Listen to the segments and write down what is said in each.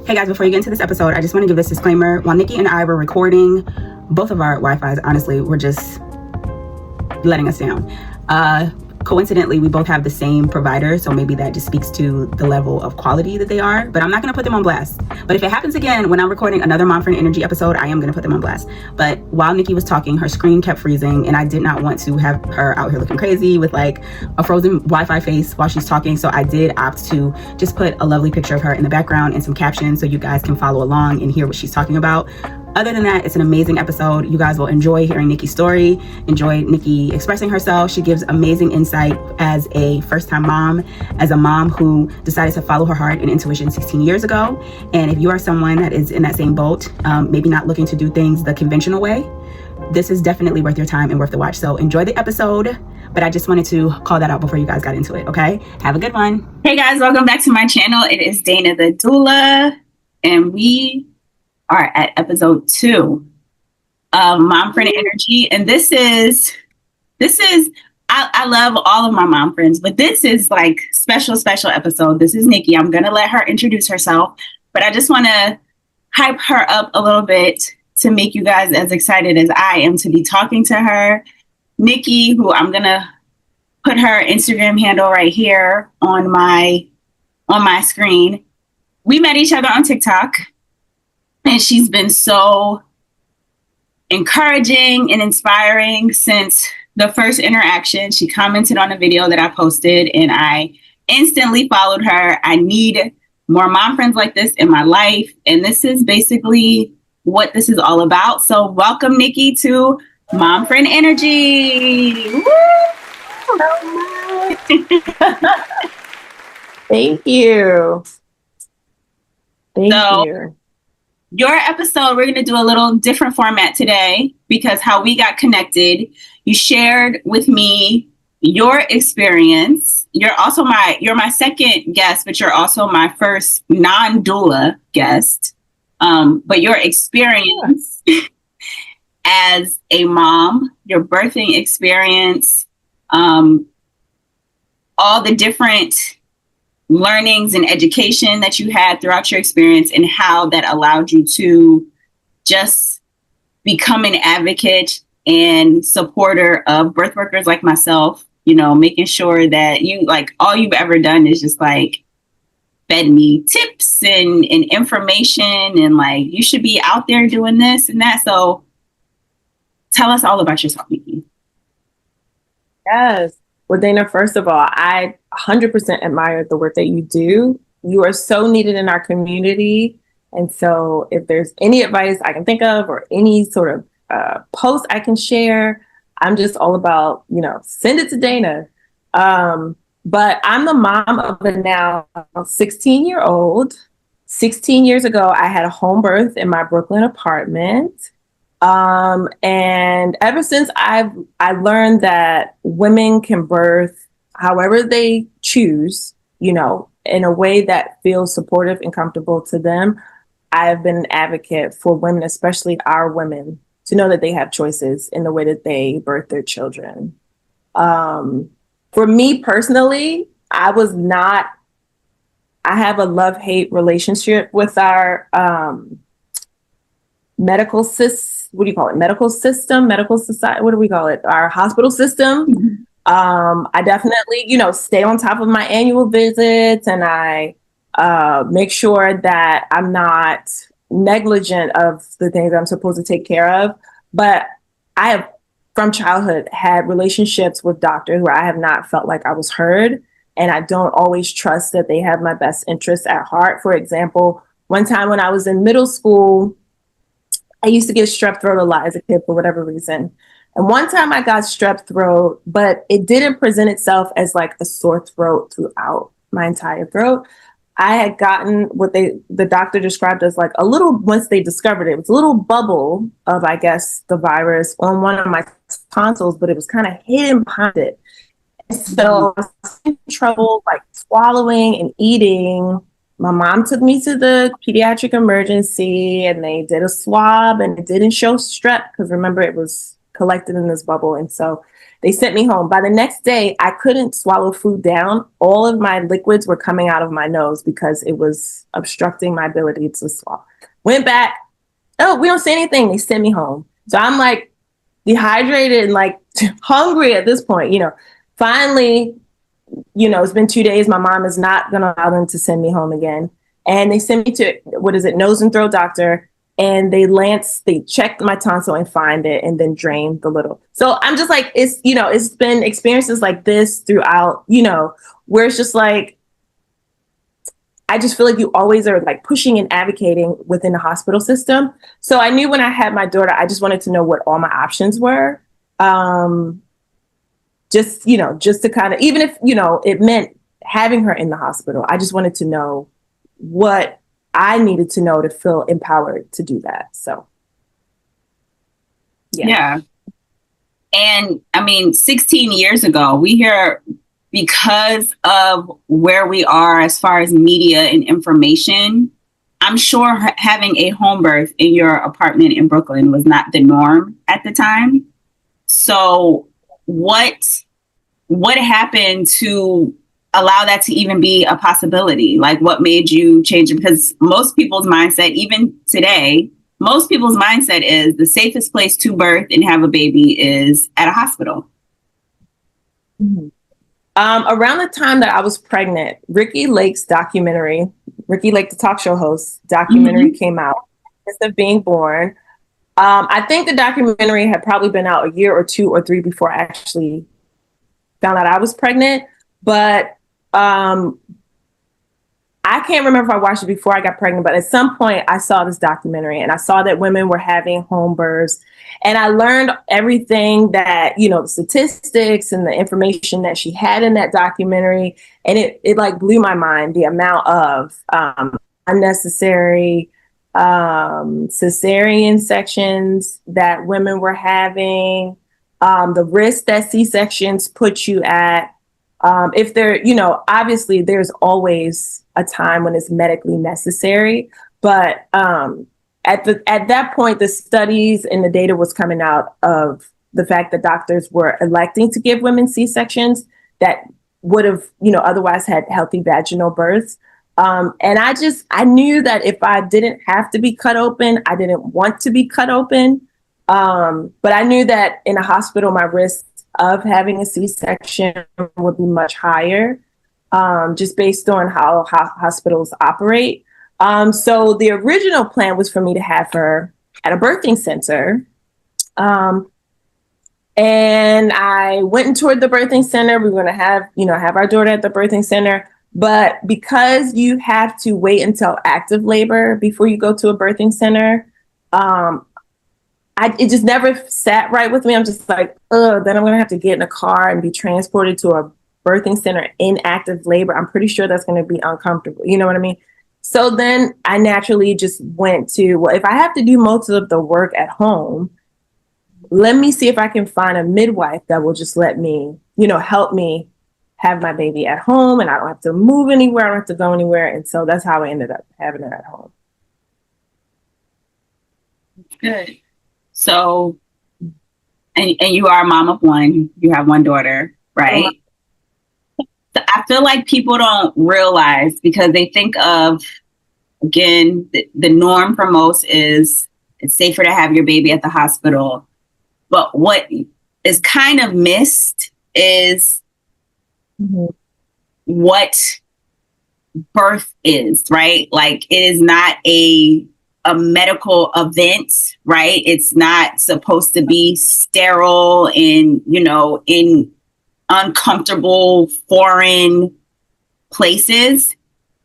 Hey guys, before you get into this episode, I just want to give this disclaimer. While Nikki and I were recording, both of our Wi-Fi's, honestly, were just letting us down. Coincidentally, we both have the same provider, so maybe that just speaks to the level of quality that they are, but I'm not going to put them on blast. But if it happens again, when I'm recording another Mom Friend Energy episode, I am going to put them on blast. But while Nikki was talking, her screen kept freezing, and I did not want to have her out here looking crazy with like a frozen Wi-Fi face while she's talking, so I did opt to just put a lovely picture of her in the background and some captions so you guys can follow along and hear what she's talking about. Other than that, it's an amazing episode. You guys will enjoy hearing Nikki's story, enjoy Nikki expressing herself. She gives amazing insight as a first-time mom, as a mom who decided to follow her heart and intuition 16 years ago. And if you are someone that is in that same boat, maybe not looking to do things the conventional way, this is definitely worth your time and worth the watch. So enjoy the episode, but I just wanted to call that out before you guys got into it, okay? Have a good one. Hey guys, welcome back to my channel. It is Dana the Doula, and we are at episode 2 of Mom Friend Energy. And this is I love all of my mom friends, but this is like special episode. This is Nikki. I'm going to let her introduce herself, but I just want to hype her up a little bit to make you guys as excited as I am to be talking to her. Nikki, who I'm going to put her Instagram handle right here on my screen. We met each other on TikTok. And she's been so encouraging and inspiring since the first interaction. She commented on a video that I posted and I instantly followed her. I need more mom friends like this in my life. And this is basically what this is all about. So welcome, Nikki, to Mom Friend Energy. Woo! Thank you. Thank you. Your episode, we're going to do a little different format today because how we got connected, you shared with me your experience. You're my second guest, but you're also my first non-doula guest. But your experience as a mom, your birthing experience, all the different learnings and education that you had throughout your experience and how that allowed you to just become an advocate and supporter of birth workers like myself, you know, making sure that you like all you've ever done is just like fed me tips and information and like you should be out there doing this and that. So tell us all about yourself, Nikki. Yes. Well, Dana, first of all, I 100% admire the work that you do. You are so needed in our community. And so if there's any advice I can think of or any sort of post I can share, I'm just all about, send it to Dana. But I'm the mom of a now 16-year-old. 16 years ago, I had a home birth in my Brooklyn apartment. And ever since I learned that women can birth however they choose, in a way that feels supportive and comfortable to them, I have been an advocate for women, especially our women, to know that they have choices in the way that they birth their children. For me personally, I have a love-hate relationship with our, medical society, what do we call it? Our hospital system. Mm-hmm. I definitely, stay on top of my annual visits and I make sure that I'm not negligent of the things I'm supposed to take care of. But I have, from childhood, had relationships with doctors where I have not felt like I was heard. And I don't always trust that they have my best interests at heart. For example, one time when I was in middle school, I used to get strep throat a lot as a kid for whatever reason. And one time I got strep throat, but it didn't present itself as like a sore throat throughout my entire throat. I had gotten what the doctor described as like once they discovered it, it was a little bubble of, I guess, the virus on one of my tonsils, but it was kind of hidden behind it. And so I was in trouble like swallowing and eating. My mom took me to the pediatric emergency and they did a swab and it didn't show strep because remember it was collected in this bubble. And so They sent me home. By the next day, I couldn't swallow food down. All of my liquids were coming out of my nose because it was obstructing my ability to swallow. Went back. Oh, we don't see anything. They sent me home. So I'm like dehydrated and like hungry at this point, Finally, it's been 2 days. My mom is not going to allow them to send me home again. And they sent me to, nose and throat doctor. And they checked my tonsil and find it and then drained the little. So I'm just like, it's been experiences like this throughout, where it's just like, I just feel like you always are like pushing and advocating within the hospital system. So I knew when I had my daughter, I just wanted to know what all my options were. Just to kind of, even if, it meant having her in the hospital, I just wanted to know what I needed to know to feel empowered to do that. So. Yeah. And I mean, 16 years ago, we hear, because of where we are as far as media and information, I'm sure having a home birth in your apartment in Brooklyn was not the norm at the time. So what happened to allow that to even be a possibility? Like, what made you change it? Because most people's mindset, even today, most people's mindset is the safest place to birth and have a baby is at a hospital. Mm-hmm. Around the time that I was pregnant, Ricky Lake's documentary, Ricky Lake, the talk show host, documentary came out, of being born. I think the documentary had probably been out a year or 2 or 3 before I actually found out I was pregnant. But I can't remember if I watched it before I got pregnant, but at some point I saw this documentary and I saw that women were having home births. And I learned everything that, the statistics and the information that she had in that documentary. And it like blew my mind, the amount of unnecessary cesarean sections that women were having, the risk that C-sections put you at. If they're, obviously there's always a time when it's medically necessary, but at that point, the studies and the data was coming out of the fact that doctors were electing to give women C-sections that would have, otherwise had healthy vaginal births. And I knew that if I didn't have to be cut open, I didn't want to be cut open. But I knew that in a hospital, my risk of having a C-section would be much higher, just based on how hospitals operate. So the original plan was for me to have her at a birthing center. And I went and toured the birthing center. We were going to have our daughter at the birthing center. But because you have to wait until active labor before you go to a birthing center, it just never sat right with me. I'm just like, then I'm going to have to get in a car and be transported to a birthing center in active labor. I'm pretty sure that's going to be uncomfortable. You know what I mean? So then I naturally just went to, well, if I have to do most of the work at home, let me see if I can find a midwife that will just let me, help me have my baby at home, and I don't have to move anywhere. I don't have to go anywhere. And so that's how I ended up having her at home. Good. So, and you are a mom of one. You have one daughter, right? So I feel like people don't realize, because they think of, again, the norm for most is it's safer to have your baby at the hospital. But what is kind of missed is what birth is, right? Like, it is not a medical event, right? It's not supposed to be sterile and, in uncomfortable foreign places.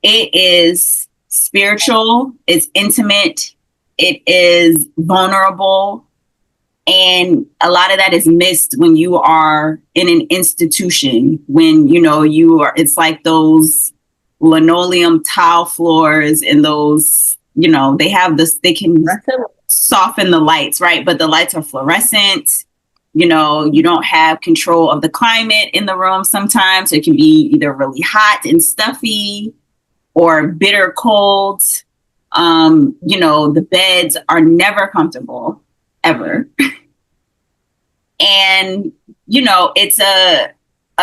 It is spiritual, it's intimate, it is vulnerable. And a lot of that is missed when you are in an institution, when, it's like those linoleum tile floors and those, they have this, they can soften the lights, right? But the lights are fluorescent. You don't have control of the climate in the room sometimes. So it can be either really hot and stuffy or bitter cold. The beds are never comfortable, ever. And it's a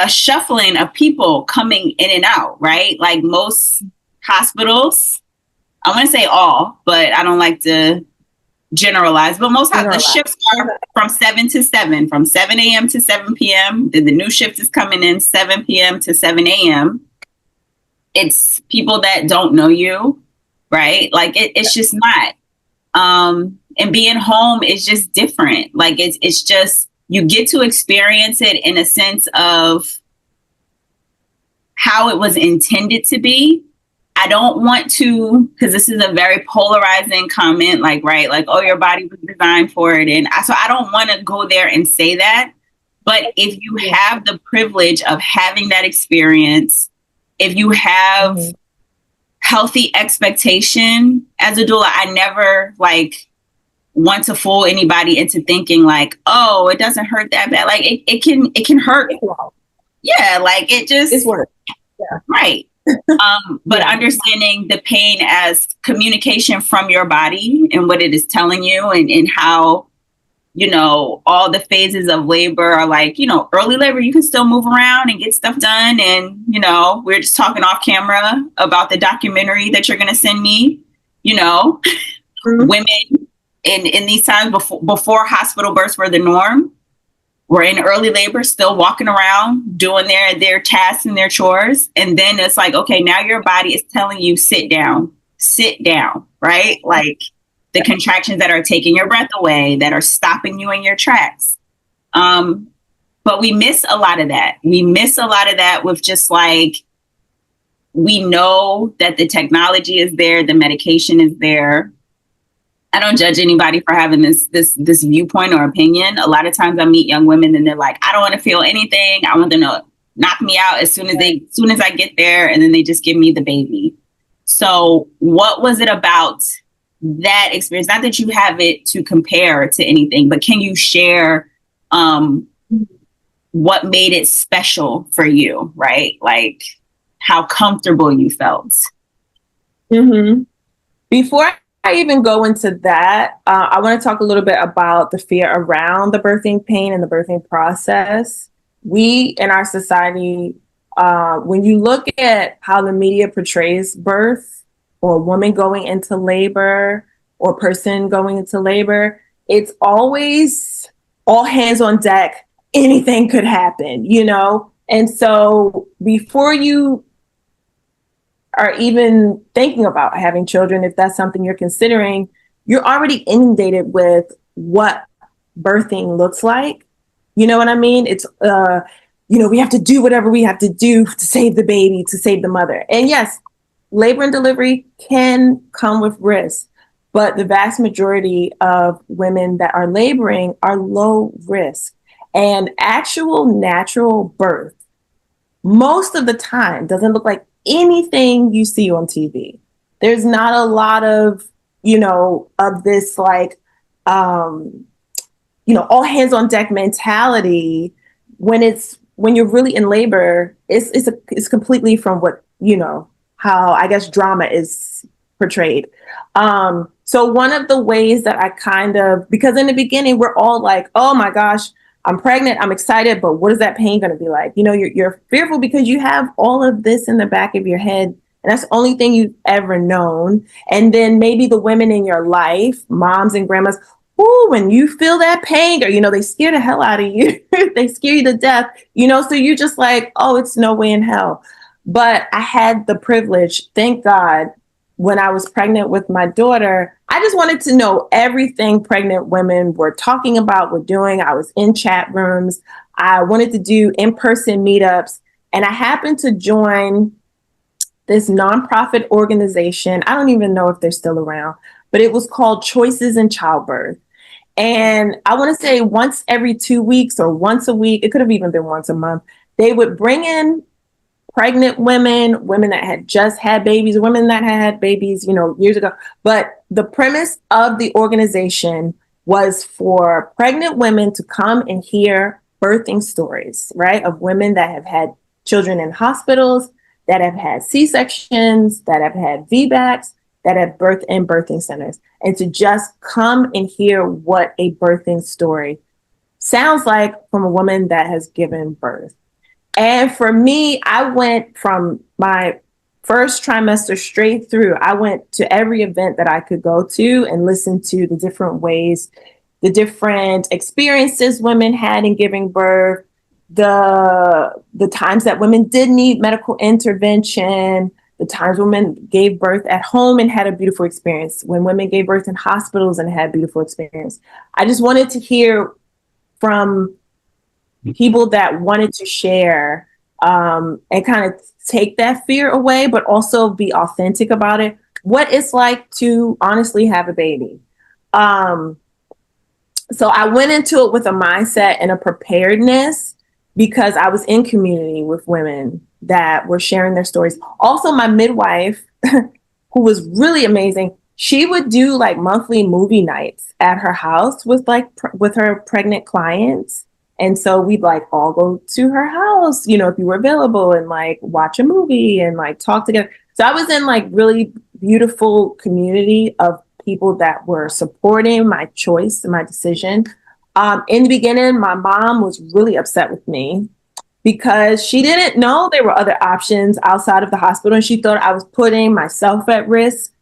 shuffling of people coming in and out, right? Like most hospitals, I want to say all, but I don't like to generalize, but most the shifts are from 7 to 7, from 7 a.m. to 7 p.m. Then the new shift is coming in 7 p.m. to 7 a.m. It's people that don't know you, right? Like it's just not. And being home is just different. Like it's just, you get to experience it in a sense of how it was intended to be. I don't want to, because this is a very polarizing comment, like, right, like, oh, your body was designed for it. And so I don't want to go there and say that. But if you have the privilege of having that experience, if you have healthy expectation as a doula, I never want to fool anybody into thinking like, oh, it doesn't hurt that bad. Like it can hurt. Yeah, like it just, it's work. Yeah. Right. But understanding the pain as communication from your body and what it is telling you, and how, all the phases of labor are like, early labor, you can still move around and get stuff done. And, we're just talking off camera about the documentary that you're going to send me, women in these times before hospital births were the norm, were in early labor, still walking around, doing their tasks and their chores. And then it's like, okay, now your body is telling you, sit down, right? Like the contractions that are taking your breath away, that are stopping you in your tracks. But we miss a lot of that. We miss a lot of that with just like, we know that the technology is there, the medication is there. I don't judge anybody for having this viewpoint or opinion. A lot of times I meet young women and they're like, I don't want to feel anything. I want them to knock me out as soon as I get there. And then they just give me the baby. So what was it about that experience? Not that you have it to compare to anything, but can you share what made it special for you, right? Like how comfortable you felt. Mm-hmm. Before I even go into that, I want to talk a little bit about the fear around the birthing pain and the birthing process. We in our society, when you look at how the media portrays birth, or a woman going into labor, or a person going into labor, it's always all hands on deck. Anything could happen, And so before you are even thinking about having children, if that's something you're considering, you're already inundated with what birthing looks like. You know what I mean? It's, we have to do whatever we have to do to save the baby, to save the mother. And yes, labor and delivery can come with risk, but the vast majority of women that are laboring are low risk. And actual natural birth, most of the time, doesn't look like anything you see on TV. There's not a lot of, of this like, all hands on deck mentality. When you're really in labor, it's completely from what, how I guess drama is portrayed. So one of the ways that I because in the beginning, we're all like, oh my gosh, I'm pregnant, I'm excited, but what is that pain going to be like? You're fearful because you have all of this in the back of your head, and that's the only thing you've ever known. And then maybe the women in your life, moms and grandmas, when you feel that pain, or, they scare the hell out of you. They scare you to death, so you're just like, oh, it's no way in hell. But I had the privilege, thank God, when I was pregnant with my daughter, I just wanted to know everything pregnant women were talking about, were doing. I was in chat rooms. I wanted to do in-person meetups. And I happened to join this nonprofit organization. I don't even know if they're still around, but it was called Choices in Childbirth. And I want to say once every 2 weeks or once a week, it could have even been once a month, they would bring in pregnant women that had just had babies, women that had babies, years ago. But the premise of the organization was for pregnant women to come and hear birthing stories, right? Of women that have had children in hospitals, that have had C-sections, that have had VBACs, that have birthed in birthing centers, and to just come and hear what a birthing story sounds like from a woman that has given birth. And for me, I went from my first trimester straight through. I went to every event that I could go to and listen to the different ways, the different experiences women had in giving birth, the times that women did need medical intervention, the times women gave birth at home and had a beautiful experience, when women gave birth in hospitals and had a beautiful experience. I just wanted to hear from people that wanted to share and kind of take that fear away, but also be authentic about it. What it's like to honestly have a baby. So I went into it with a mindset and a preparedness because I was in community with women that were sharing their stories. Also, my midwife, who was really amazing, she would do like monthly movie nights at her house with with her pregnant clients. And so we'd like all go to her house, you know, if you were available, and like watch a movie and like talk together. So I was in like really beautiful community of people that were supporting my choice and my decision. In the beginning, my mom was really upset with me because she didn't know there were other options outside of the hospital. And she thought I was putting myself at risk.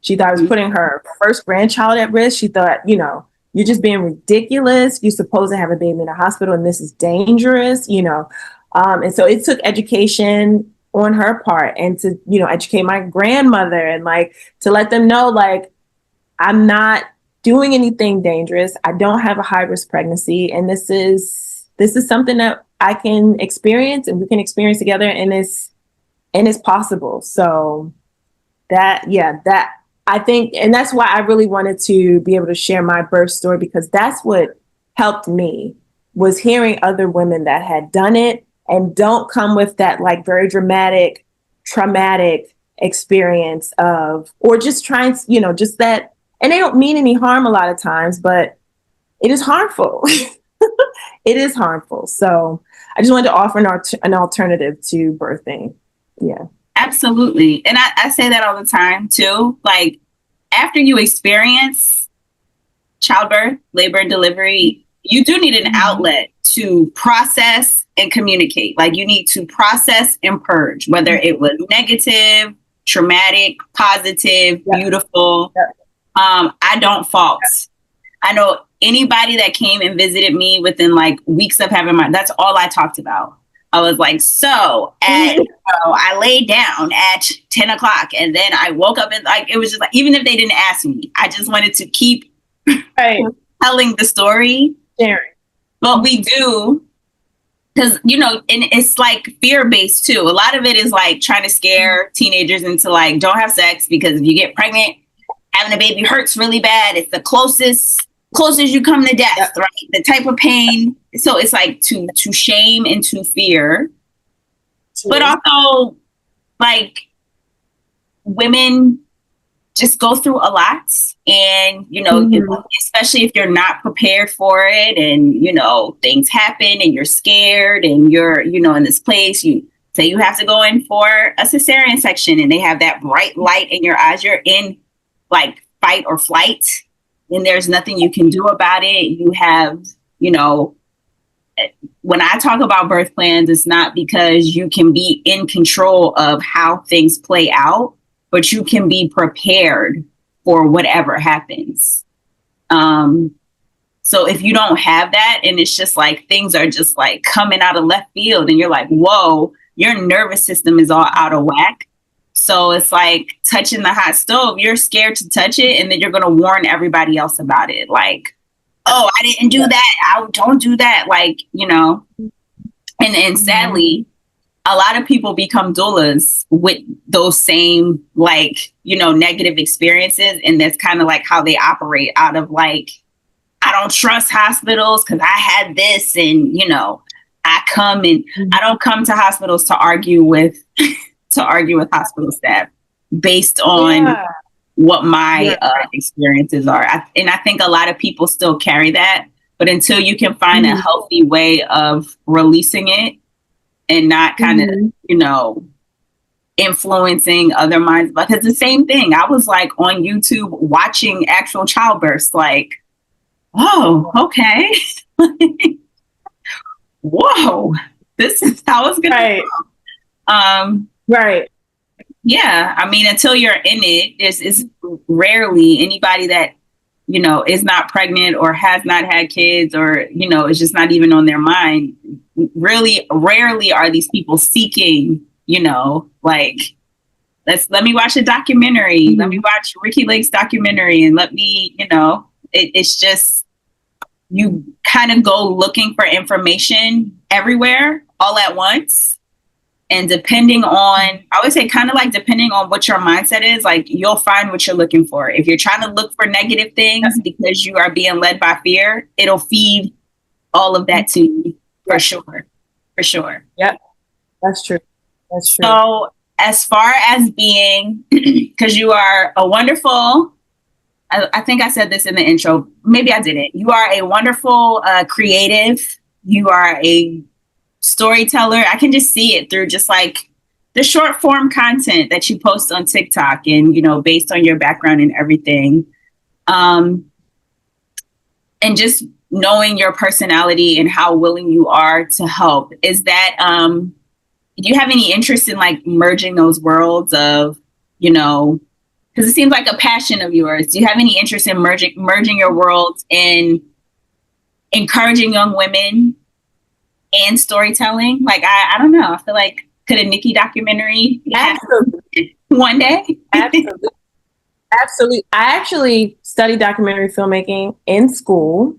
She thought I was putting her first grandchild at risk. She thought, you know, you're just being ridiculous. You're supposed to have a baby in a hospital and this is dangerous, you know. And so it took education on her part and to, you know, educate my grandmother and like to let them know, like, I'm not doing anything dangerous. I don't have a high risk pregnancy. And this is something that I can experience and we can experience together, and it's possible. So that I think, and that's why I really wanted to be able to share my birth story, because that's what helped me, was hearing other women that had done it and don't come with that like very dramatic, traumatic experience of, or just trying, you know, just that. And they don't mean any harm a lot of times, but it is harmful. It is harmful. So I just wanted to offer an alternative to birthing. Yeah. Absolutely. And I say that all the time too. Like, after you experience childbirth, labor and delivery, you do need an outlet to process and communicate. Like, you need to process and purge, whether it was negative, traumatic, positive, beautiful. I don't fault. I know anybody that came and visited me within like weeks of having that's all I talked about. I was like, I laid down at 10 o'clock and then I woke up and like, it was just like, even if they didn't ask me, I just wanted to keep telling the story. Sharing. But we do, because, you know, and it's like fear-based too. A lot of it is like trying to scare teenagers into like, don't have sex, because if you get pregnant, having a baby hurts really bad. It's the closest you come to death, right? The type of pain. So it's like to shame and to fear. But also, like, women just go through a lot. And, you know, especially if you're not prepared for it and, you know, things happen and you're scared and you're, you know, in this place, you say you have to go in for a cesarean section and they have that bright light in your eyes. You're in like fight or flight, and there's nothing you can do about it. You have, you know, when I talk about birth plans, it's not because you can be in control of how things play out, but you can be prepared for whatever happens. So if you don't have that, and it's just like things are just like coming out of left field and you're like, whoa, your nervous system is all out of whack. So it's like touching the hot stove. You're scared to touch it, and then you're going to warn everybody else about it. Like, oh, I didn't do that. I don't do that. Like, you know, and sadly, a lot of people become doulas with those same, like, you know, negative experiences. And that's kind of like how they operate, out of like, I don't trust hospitals because I had this, and, you know, I don't come to hospitals to argue with hospital staff based on what my experiences are. And I think a lot of people still carry that, but until you can find a healthy way of releasing it and not kind of, you know, influencing other minds. But it's the same thing. I was like on YouTube watching actual childbirths, like, oh, okay. Whoa, this is how it's gonna Right. go. Right. Yeah, I mean, until you're in it, it's rarely anybody that, you know, is not pregnant or has not had kids or, you know, it's just not even on their mind. Really, rarely are these people seeking, you know, like, let me watch a documentary. Mm-hmm. Let me watch Ricky Lake's documentary and let me, you know, it's just, you kind of go looking for information everywhere all at once. And depending on, I would say kind of like depending on what your mindset is, like you'll find what you're looking for. If you're trying to look for negative things because you are being led by fear, it'll feed all of that to you for sure. For sure. Yep. That's true. That's true. So as far as being, because you are a wonderful, I think I said this in the intro, maybe I didn't. You are a wonderful creative. You are a storyteller. I can just see it through just like the short form content that you post on TikTok and, you know, based on your background and everything. And just knowing your personality and how willing you are to help. Is that, do you have any interest in like merging those worlds of, you know, because it seems like a passion of yours. Do you have any interest in merging your worlds and encouraging young women and storytelling? Like, I don't know. I feel like, could a Nikki documentary happen one day? Absolutely. Absolutely. I actually studied documentary filmmaking in school.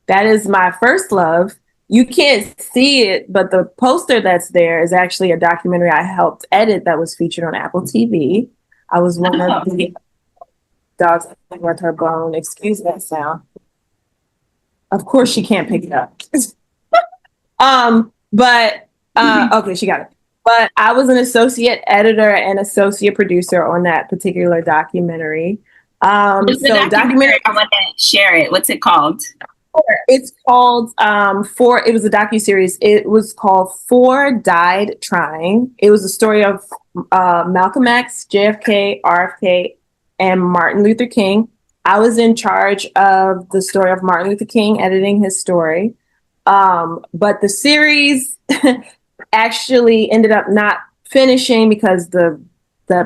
That is my first love. You can't see it, but the poster that's there is actually a documentary I helped edit that was featured on Apple TV. I was one of the dogs with her bone. Excuse that sound. Of course, she can't pick it up. Okay, she got it. But I was an associate editor and associate producer on that particular documentary. What's the documentary? I want to share it. What's it called? It's called it was a docuseries. It was called 4 Died Trying. It was a story of Malcolm X, JFK, RFK, and Martin Luther King. I was in charge of the story of Martin Luther King, editing his story. But the series actually ended up not finishing because the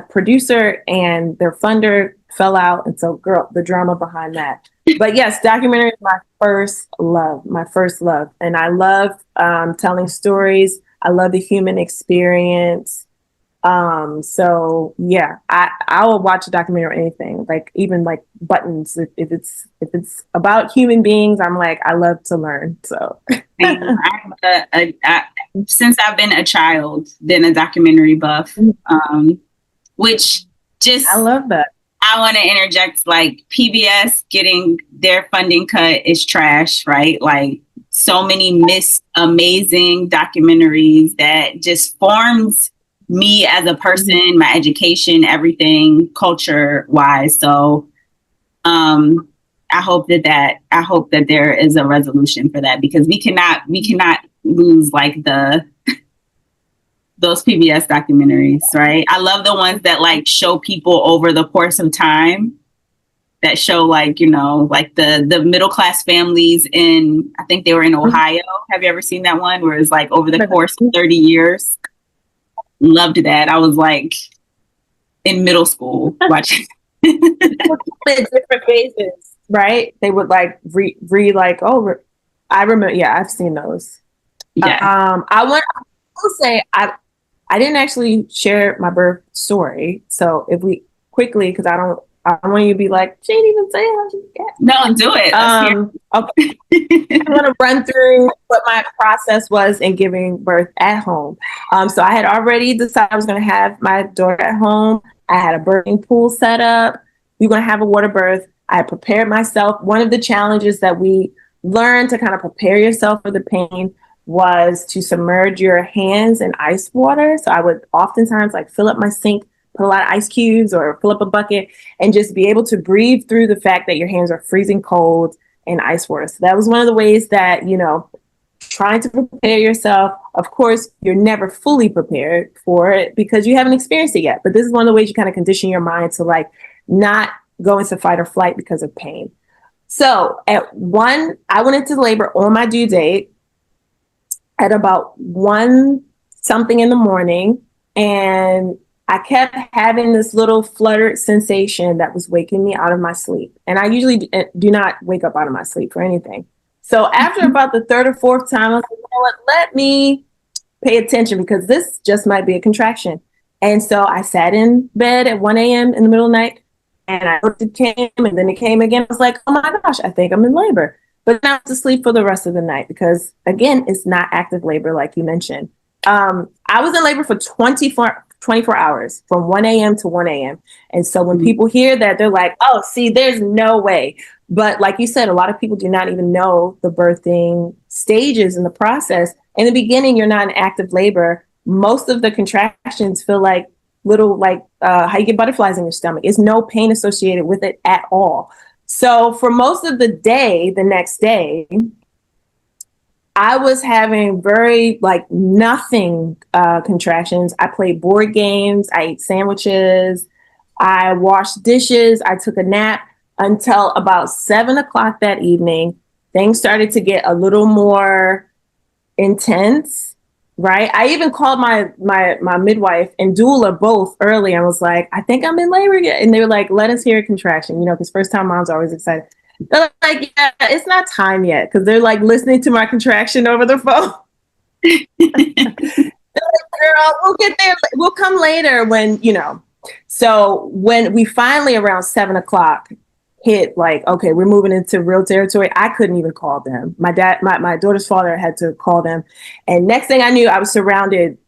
producer and their funder fell out. And so, the drama behind that. But yes, documentary is my first love. And I love telling stories. I love the human experience. So yeah, I will watch a documentary or anything, like even like Buttons. If it's about human beings, I'm like, I love to learn. So since I've been a child, been a documentary buff, which just, I love that. I want to interject, like PBS getting their funding cut is trash, right? Like so many missed amazing documentaries that just forms me as a person, my education, everything culture wise. So I hope that there is a resolution for that, because we cannot lose like those PBS documentaries, right? I love the ones that like show people over the course of time, that show like, you know, like the middle class families in, I think they were in Ohio. Have you ever seen that one where it's like over the course of 30 years? Loved that. I was like in middle school watching. Different phases, right? They would like I remember. Yeah, I've seen those. Yeah. I will say I didn't actually share my birth story. So if we quickly, because I want you to be like, she didn't even say how she got. No, do it. Okay. I'm going to run through what my process was in giving birth at home. So I had already decided I was going to have my daughter at home. I had a birthing pool set up. We were going to have a water birth. I had prepared myself. One of the challenges that we learned to kind of prepare yourself for the pain was to submerge your hands in ice water. So I would oftentimes like fill up my sink, put a lot of ice cubes or fill up a bucket, and just be able to breathe through the fact that your hands are freezing cold in ice water. So that was one of the ways that, you know, trying to prepare yourself. Of course, you're never fully prepared for it because you haven't experienced it yet. But this is one of the ways you kind of condition your mind to like not go into fight or flight because of pain. So I went into labor on my due date at about 1 something in the morning, and I kept having this little fluttered sensation that was waking me out of my sleep. And I usually do not wake up out of my sleep for anything. So after about the third or fourth time, I was like, you know what, let me pay attention because this just might be a contraction. And so I sat in bed at 1 a.m. in the middle of the night, and it came, and then it came again. I was like, oh my gosh, I think I'm in labor. But then I was asleep for the rest of the night because, again, it's not active labor like you mentioned. I was in labor for 24 hours from 1 a.m. to 1 a.m. And so when people hear that, they're like, oh, see, there's no way. But like you said, a lot of people do not even know the birthing stages in the process. In the beginning, you're not in active labor. Most of the contractions feel like little, like how you get butterflies in your stomach. There's no pain associated with it at all. So for most of the day, the next day, I was having very like nothing contractions. I played board games. I ate sandwiches. I washed dishes. I took a nap until about 7 o'clock that evening. Things started to get a little more intense, right? I even called my midwife and doula both early and was like, I think I'm in labor yet. And they were like, let us hear a contraction, because first time moms are always excited. They're like, yeah, it's not time yet, because they're like listening to my contraction over the phone. They're like, girl, we'll get there. We'll come later when. So when we finally around 7 o'clock hit, like, okay, we're moving into real territory, I couldn't even call them. My daughter's father had to call them. And next thing I knew, I was surrounded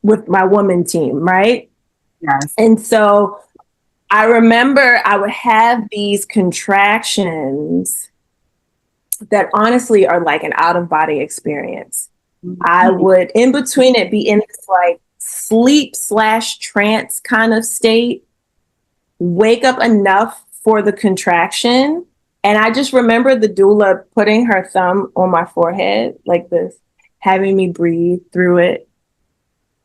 with my woman team, right? Yes. And so I remember I would have these contractions that honestly are like an out-of-body experience. Mm-hmm. I would, in between it, be in this like sleep/trance kind of state, wake up enough for the contraction. And I just remember the doula putting her thumb on my forehead like this, having me breathe through it.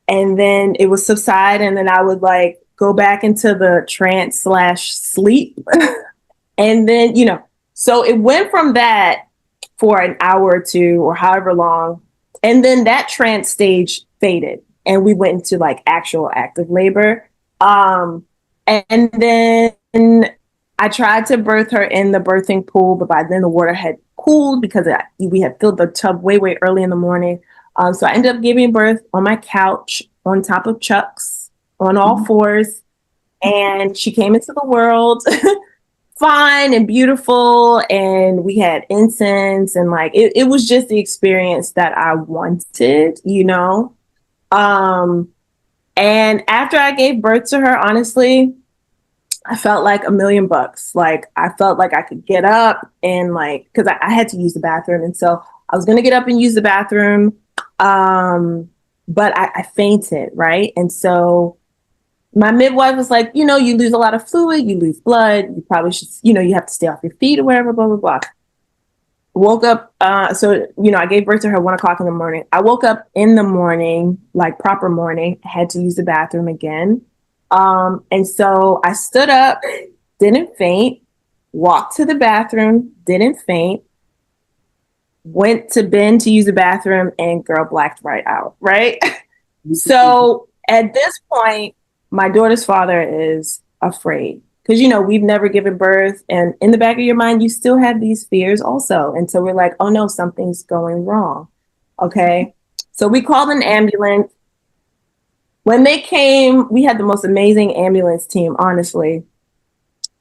And then it would subside, and then I would like go back into the trance/sleep. And then, so it went from that for an hour or two or however long. And then that trance stage faded and we went into like actual active labor. And then I tried to birth her in the birthing pool, but by then the water had cooled because we had filled the tub way, way early in the morning. So I ended up giving birth on my couch on top of Chuck's on all fours. And she came into the world fine and beautiful. And we had incense and like, it was just the experience that I wanted, And after I gave birth to her, honestly, I felt like $1 million. Like I felt like I could get up and like, cause I had to use the bathroom. And so I was going to get up and use the bathroom. But I fainted. Right. And so my midwife was like, you lose a lot of fluid, you lose blood, you probably should, you have to stay off your feet or whatever, blah, blah, blah. Woke up. So I gave birth to her 1 o'clock in the morning. I woke up in the morning, like proper morning, had to use the bathroom again. And so I stood up, didn't faint, walked to the bathroom, didn't faint, went to Ben to use the bathroom, and girl blacked right out, right? So at this point, my daughter's father is afraid because, we've never given birth. And in the back of your mind, you still have these fears also. And so we're like, oh no, something's going wrong. Okay. So we called an ambulance. When they came, we had the most amazing ambulance team, honestly.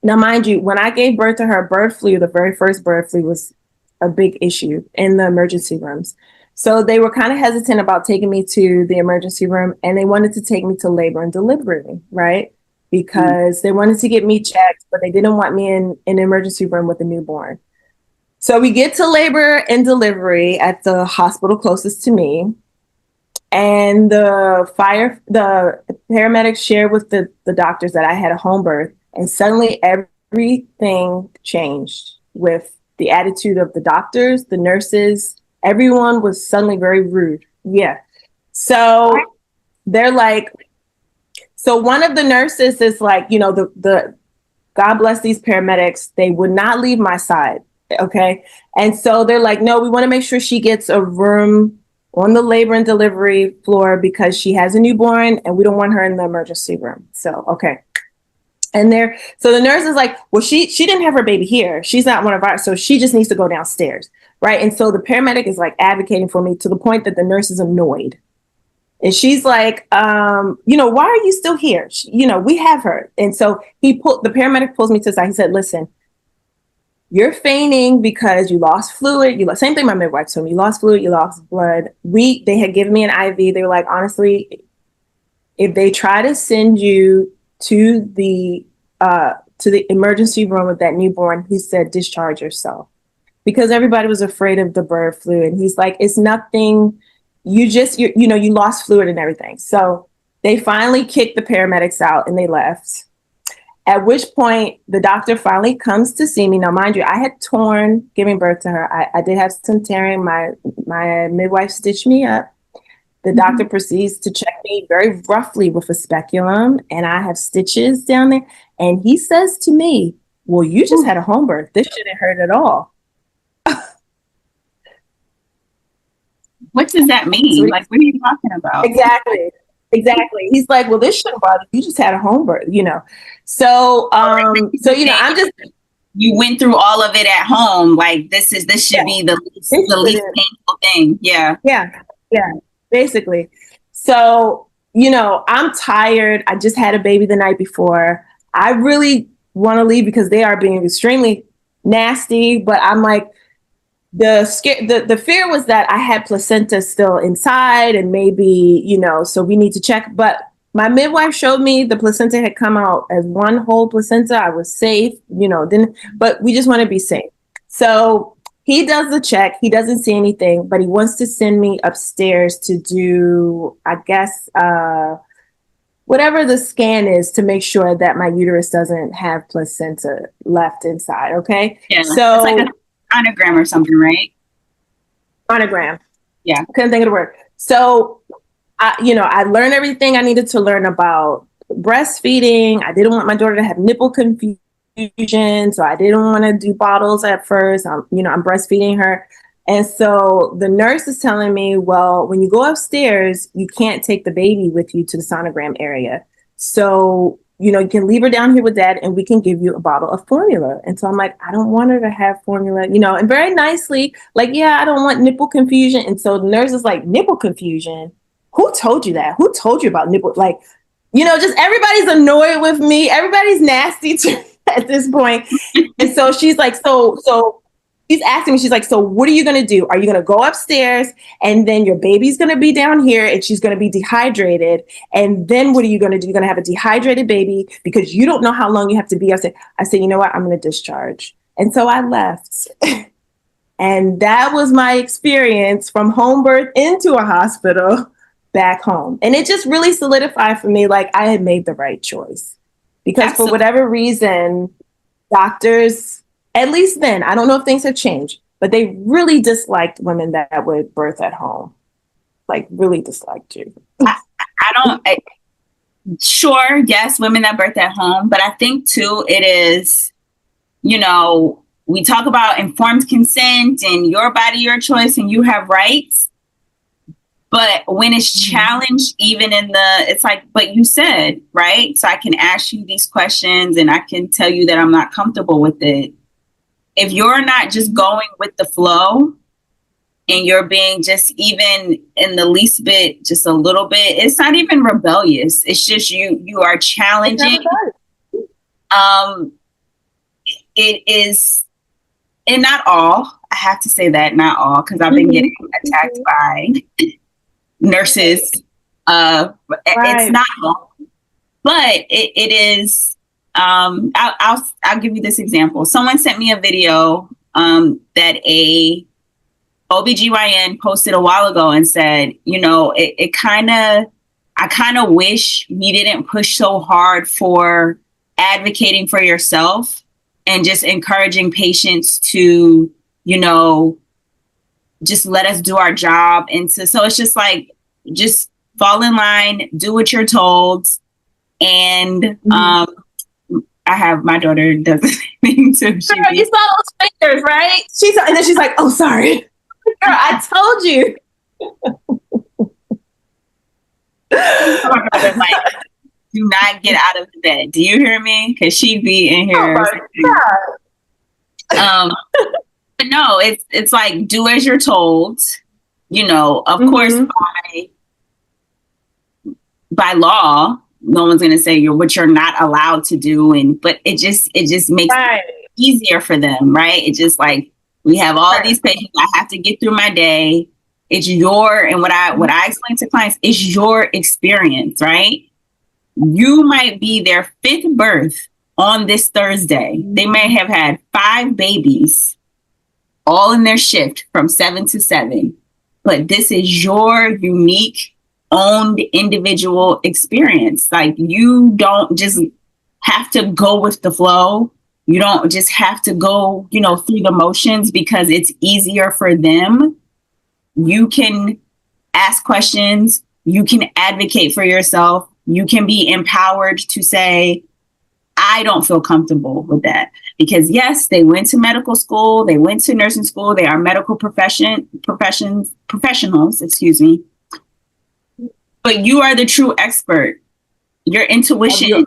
Now, mind you, when I gave birth to her, bird flu, the very first bird flu was a big issue in the emergency rooms. So they were kind of hesitant about taking me to the emergency room, and they wanted to take me to labor and delivery, right? Because they wanted to get me checked, but they didn't want me in an emergency room with a newborn. So we get to labor and delivery at the hospital closest to me. And the paramedics shared with the doctors that I had a home birth, and suddenly everything changed with the attitude of the doctors, the nurses. Everyone was suddenly very rude. Yeah. So they're like, so one of the nurses is like, the God bless these paramedics. They would not leave my side. Okay. And so they're like, no, we want to make sure she gets a room on the labor and delivery floor because she has a newborn and we don't want her in the emergency room. So, okay. And so the nurse is like, well, she didn't have her baby here. She's not one of ours. So she just needs to go downstairs. Right. And so the paramedic is like advocating for me to the point that the nurse is annoyed. And she's like, why are you still here? We have her. And so the paramedic pulls me to the side. He said, listen, you're feigning because you lost fluid. Same thing my midwife told me. You lost fluid, you lost blood. They had given me an IV. They were like, honestly, if they try to send you to the emergency room with that newborn, he said, discharge yourself. Because everybody was afraid of the bird flu. And he's like, it's nothing. You lost fluid and everything. So they finally kicked the paramedics out and they left. At which point the doctor finally comes to see me. Now, mind you, I had torn giving birth to her. I did have some tearing. My midwife stitched me up. The doctor proceeds to check me very roughly with a speculum, and I have stitches down there. And he says to me, well, you just had a home birth. This shouldn't hurt at all. What does that mean? Like, what are you talking about? Exactly. He's like, well, this shouldn't bother you. You just had a home birth, So, I'm just. You went through all of it at home. Like, this should be the least painful thing. Yeah. Yeah. Basically. So, I'm tired. I just had a baby the night before. I really want to leave because they are being extremely nasty, but I'm like, the fear was that I had placenta still inside and maybe, so we need to check. But my midwife showed me the placenta had come out as one whole placenta. I was safe, but we just want to be safe. So he does the check. He doesn't see anything, but he wants to send me upstairs to do, I guess, whatever the scan is to make sure that my uterus doesn't have placenta left inside. Okay. Yeah. So it's like a sonogram or something, right? Sonogram. Yeah. Couldn't think of the word. So, I learned everything I needed to learn about breastfeeding. I didn't want my daughter to have nipple confusion. So I didn't want to do bottles at first. I'm breastfeeding her. And so the nurse is telling me, well, when you go upstairs, you can't take the baby with you to the sonogram area. So, you can leave her down here with dad and we can give you a bottle of formula. And so I'm like, I don't want her to have formula, and very nicely, like, yeah, I don't want nipple confusion. And so the nurse is like, nipple confusion? Who told you that? Who told you about nipple? Like, just everybody's annoyed with me. Everybody's nasty at this point. And so she's like, so she's asking me, she's like, so what are you going to do? Are you going to go upstairs and then your baby's going to be down here and she's going to be dehydrated? And then what are you going to do? You're going to have a dehydrated baby because you don't know how long you have to be upstairs. I said, you know what? I'm going to discharge. And so I left. And that was my experience from home birth into a hospital back home. And it just really solidified for me, like I had made the right choice. Because Absolutely. For whatever reason, doctors, at least then, I don't know if things have changed, but they really disliked women that would birth at home. Like really disliked you. Sure, yes, women that birth at home. But I think too, it is, we talk about informed consent and your body, your choice, and you have rights. But when it's challenged, even it's like, but you said, right? So I can ask you these questions and I can tell you that I'm not comfortable with it. If you're not just going with the flow and you're being just even in the least bit, just a little bit, it's not even rebellious. It's just you are challenging. It is, and not all, I have to say that, not all, because I've been getting attacked by nurses. Right. It's not all, but it is. I'll give you this example. Someone sent me a video that a OBGYN posted a while ago and said, I kind of wish we didn't push so hard for advocating for yourself and just encouraging patients to, just let us do our job. And so it's just like, just fall in line, do what you're told. And I have my daughter does the same thing too. You saw those years, right? And then she's like, oh, sorry. Girl, I told you. Like, do not get out of the bed. Do you hear me? Because she'd be in here. Oh But no, it's like, do as you're told. You know, of course, by law, no one's going to say what you're not allowed to do. But it just makes it easier for them, right? It's just like, we have all these patients. I have to get through my day. It's and what I explain to clients is your experience, right? You might be their 5th birth on this Thursday. They may have had 5 babies all in their shift from 7 to 7. But this is your unique, owned individual experience. Like, you don't just have to go with the flow. You don't just have to go, through the motions because it's easier for them. You can ask questions. You can advocate for yourself. You can be empowered to say, I don't feel comfortable with that. Because yes, they went to medical school, they went to nursing school, they are medical professionals, but you are the true expert. Your intuition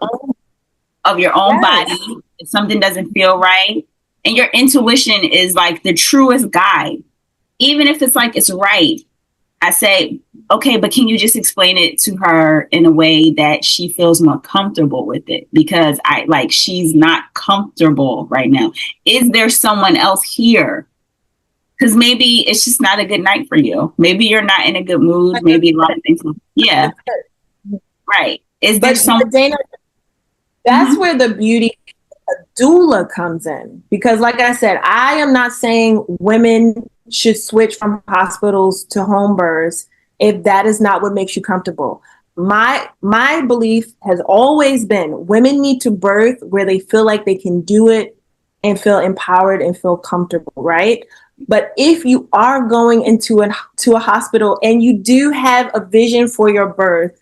of your own body, if something doesn't feel right, and your intuition is like the truest guide. Even if it's like it's right, I say, okay, but can you just explain it to her in a way that she feels more comfortable with it? Because she's not comfortable right now. Is there someone else here? Because maybe it's just not a good night for you. Maybe you're not in a good mood. Maybe a lot of things. Yeah. Right. Is there someone? Dana, that's where the beauty of doula comes in. Because like I said, I am not saying women should switch from hospitals to home births if that is not what makes you comfortable. My belief has always been women need to birth where they feel like they can do it and feel empowered and feel comfortable, right? But if you are going into a hospital and you do have a vision for your birth,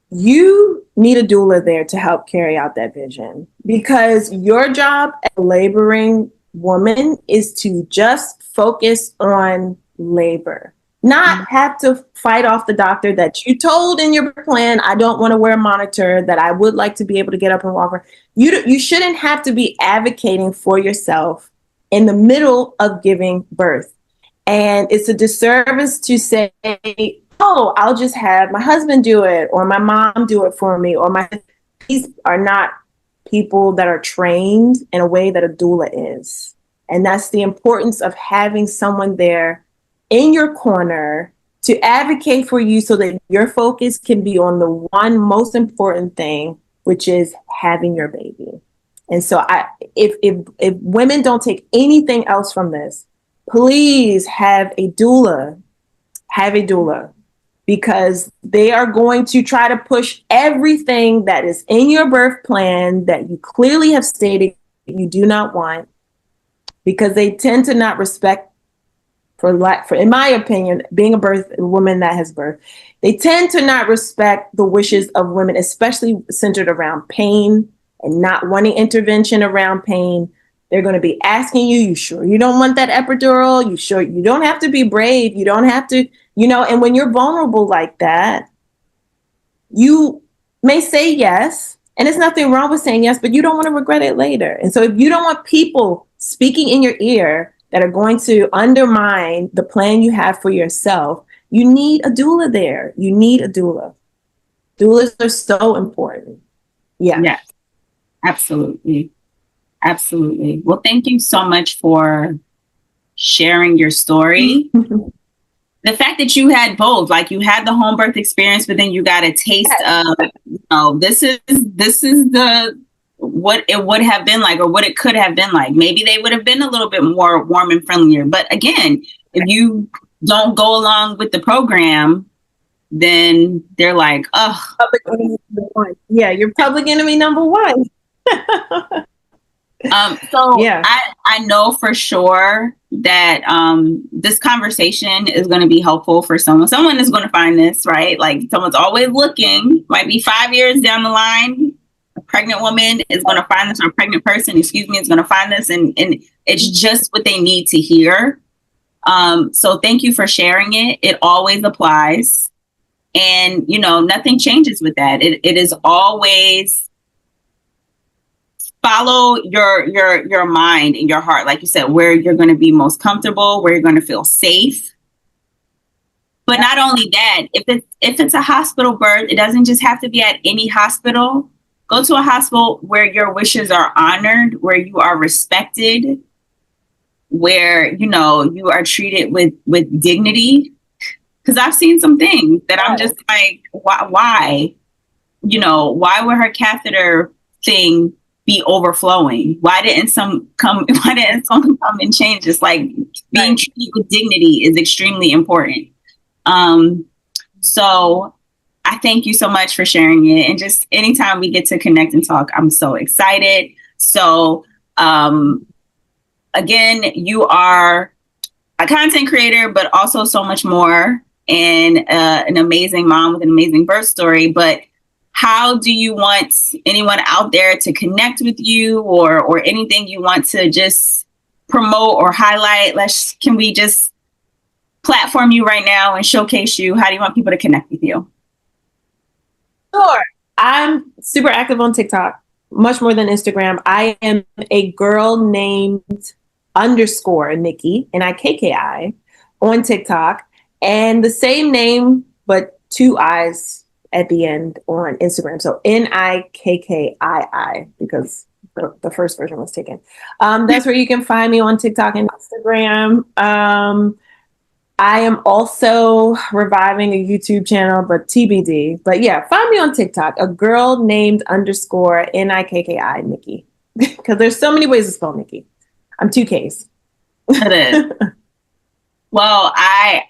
you need a doula there to help carry out that vision, because your job as a laboring woman is to just focus on labor, not have to fight off the doctor that you told in your plan, I don't want to wear a monitor, that I would like to be able to get up and walk. You shouldn't have to be advocating for yourself in the middle of giving birth. And it's a disservice to say, oh, I'll just have my husband do it, or my mom do it for me, or these are not people that are trained in a way that a doula is. And that's the importance of having someone there in your corner to advocate for you so that your focus can be on the one most important thing, which is having your baby. And so if women don't take anything else from this, please have a doula, because they are going to try to push everything that is in your birth plan that you clearly have stated you do not want, because they tend to not respect, in my opinion, being a woman that has birth, they tend to not respect the wishes of women, especially centered around pain and not wanting intervention around pain. They're going to be asking you sure you don't want that epidural? You sure you don't have to be brave? You don't have to, and when you're vulnerable like that, you may say yes, and there's nothing wrong with saying yes, but you don't want to regret it later. And so if you don't want people speaking in your ear that are going to undermine the plan you have for yourself, you need a doula there. You need a doula. Doulas are so important. Yeah. Yes, absolutely. Absolutely. Well, thank you so much for sharing your story. The fact that you had both, like you had the home birth experience, but then you got a taste of, this is what it would have been like, or what it could have been like. Maybe they would have been a little bit more warm and friendlier. But again, if you don't go along with the program, then they're like, oh. Public enemy number one. Yeah, you're public enemy number one. I know for sure that this conversation is going to be helpful for someone. Someone is going to find this, right? Like someone's always looking, might be 5 years down the line, pregnant woman is going to find this, or a pregnant person, excuse me, is going to find this, and it's just what they need to hear. So thank you for sharing it. It always applies. And, you know, nothing changes with that. It is always follow your mind and your heart, like you said, where you're going to be most comfortable, where you're going to feel safe. But not only that, if it's a hospital birth, it doesn't just have to be at any hospital. Go to a hospital where your wishes are honored, where you are respected, where, you know, you are treated with dignity. Because I've seen some things that I'm just like, why? You know, why would her catheter thing be overflowing? Why didn't some come and change this? Like, being treated with dignity is extremely important. So I thank you so much for sharing it. And just anytime we get to connect and talk, I'm so excited. So, again, you are a content creator, but also so much more, and an amazing mom with an amazing birth story. But how do you want anyone out there to connect with you, or anything you want to just promote or highlight? Can we just platform you right now and showcase you? How do you want people to connect with you? Sure. I'm super active on TikTok, much more than Instagram. I am a girl named _Nikki, Nikki, on TikTok, and the same name, but 2 I's at the end on Instagram. So Nikki, because the first version was taken. That's where you can find me on TikTok and Instagram. I am also reviving a YouTube channel, but TBD. But yeah, find me on TikTok, a girl named _Nikki, Nikki. Because there's so many ways to spell Nikki. I'm 2 Ks. It is. Well, I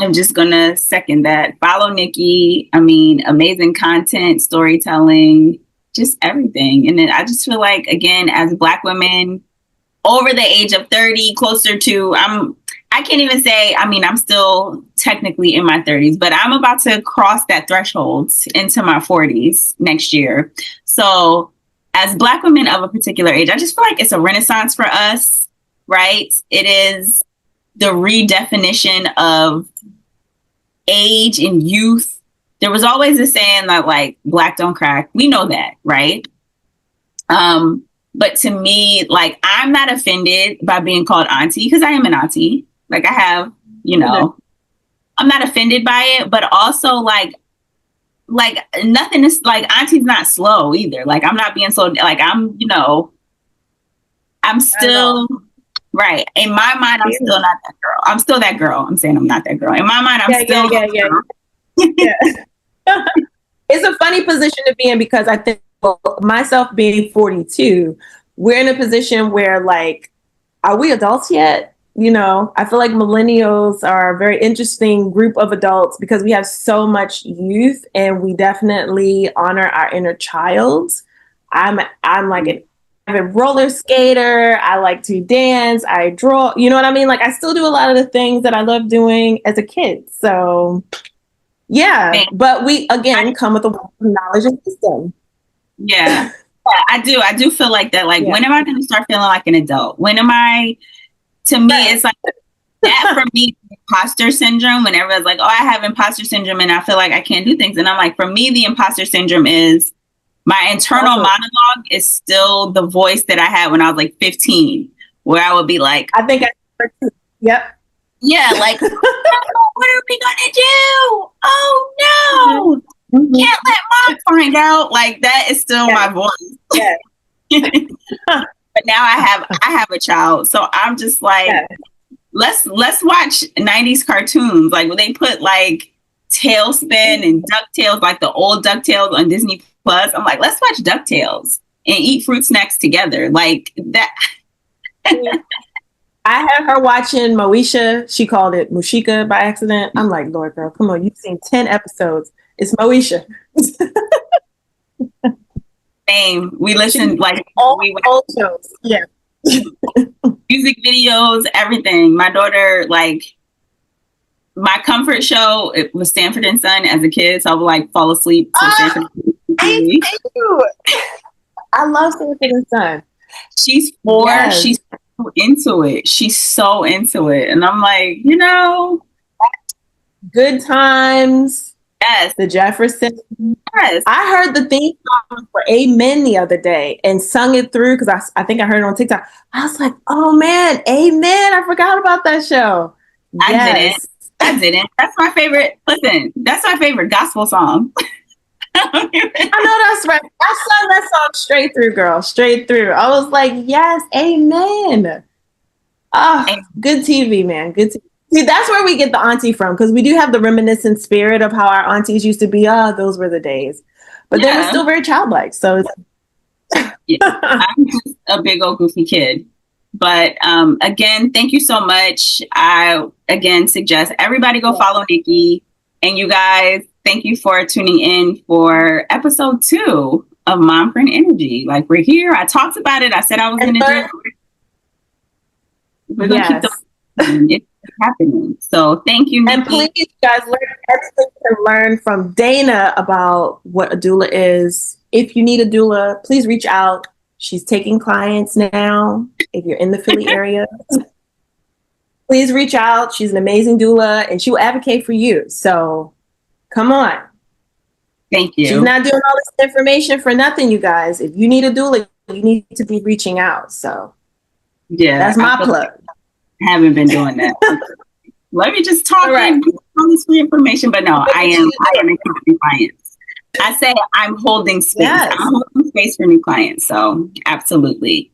am just gonna second that. Follow Nikki. I mean, amazing content, storytelling, just everything. And then I just feel like, again, as Black women over the age of 30, closer to, I can't even say, I mean, I'm still technically in my 30s, but I'm about to cross that threshold into my 40s next year. So as Black women of a particular age, I just feel like it's a renaissance for us, right? It is the redefinition of age and youth. There was always a saying that, like, Black don't crack. We know that, right? But to me, like, I'm not offended by being called auntie, because I am an auntie. Like, I have, you know, I'm not offended by it, but also like nothing is, like, auntie's not slow either. Like, I'm not being so, like, I'm, you know, I'm still, right. In my mind, I'm still not that girl. I'm still that girl. I'm saying I'm not that girl. In my mind, I'm still that girl. Yeah. It's a funny position to be in, because I think, myself being 42, we're in a position where, like, are we adults yet? You know, I feel like millennials are a very interesting group of adults, because we have so much youth, and we definitely honor our inner child. I'm like an avid roller skater. I like to dance. I draw. You know what I mean? Like, I still do a lot of the things that I love doing as a kid. So, yeah. But we, again, come with a wealth of knowledge and wisdom. Yeah. I do feel like that. Like, when am I going to start feeling like an adult? When am I? To me, it's like that for me, imposter syndrome. When everyone's like, oh, I have imposter syndrome and I feel like I can't do things. And I'm like, for me, the imposter syndrome is my internal monologue is still the voice that I had when I was like 15, where I would be like, I think yep. Yeah, like, what are we going to do? Oh, no. Mm-hmm. Can't let mom find out. Like, that is still my voice. Yeah. But now I have a child, so I'm just like, let's watch 90s cartoons, like when they put like Tailspin and DuckTales, like the old DuckTales on Disney Plus. I'm like, let's watch DuckTales and eat fruit snacks together, like that. I had her watching Moesha. She called it Mushika by accident. I'm like, Lord, girl, come on, you've seen 10 episodes. It's Moesha. Same. We listened like all shows. Yeah. Music videos, everything. My daughter, like, my comfort show, it was Sanford and Son as a kid. So I would like fall asleep to Sanford and Son. Me too. I love Sanford and Son. She's 4. Yes. She's so into it. She's so into it. And I'm like, you know. Good Times. Yes. The Jeffersons. Yes. I heard the theme song for Amen the other day and sung it through because I think I heard it on TikTok. I was like, oh man, Amen. I forgot about that show. I didn't. That's my favorite. Listen, that's my favorite gospel song. I know that's right. I sung that song straight through, girl. Straight through. I was like, yes, amen. Oh, good TV, man. Good TV. See, that's where we get the auntie from, because we do have the reminiscent spirit of how our aunties used to be. Those were the days. But they were still very childlike. So yeah, I'm just a big old goofy kid. But again, thank you so much. I again suggest everybody go follow Nikki. And you guys, thank you for tuning in for episode 2 of Momprint Energy. Like, we're here. I talked about it. I said I was going to do it. We're going to keep the it's happening. So thank you, Nikki. And please, guys, learn everything you can learn from Dana about what a doula is. If you need a doula, please reach out. She's taking clients now. If you're in the Philly area, please reach out. She's an amazing doula, and she will advocate for you. So come on. Thank you. She's not doing all this information for nothing, you guys. If you need a doula, you need to be reaching out. So yeah, that's my plug. I haven't been doing that. Let me just talk and give all this free information. But no, I am encouraging clients. I say I'm holding space. Yes. I'm holding space for new clients. So absolutely.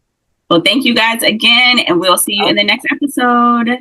Well, thank you guys again, and we'll see you in the next episode.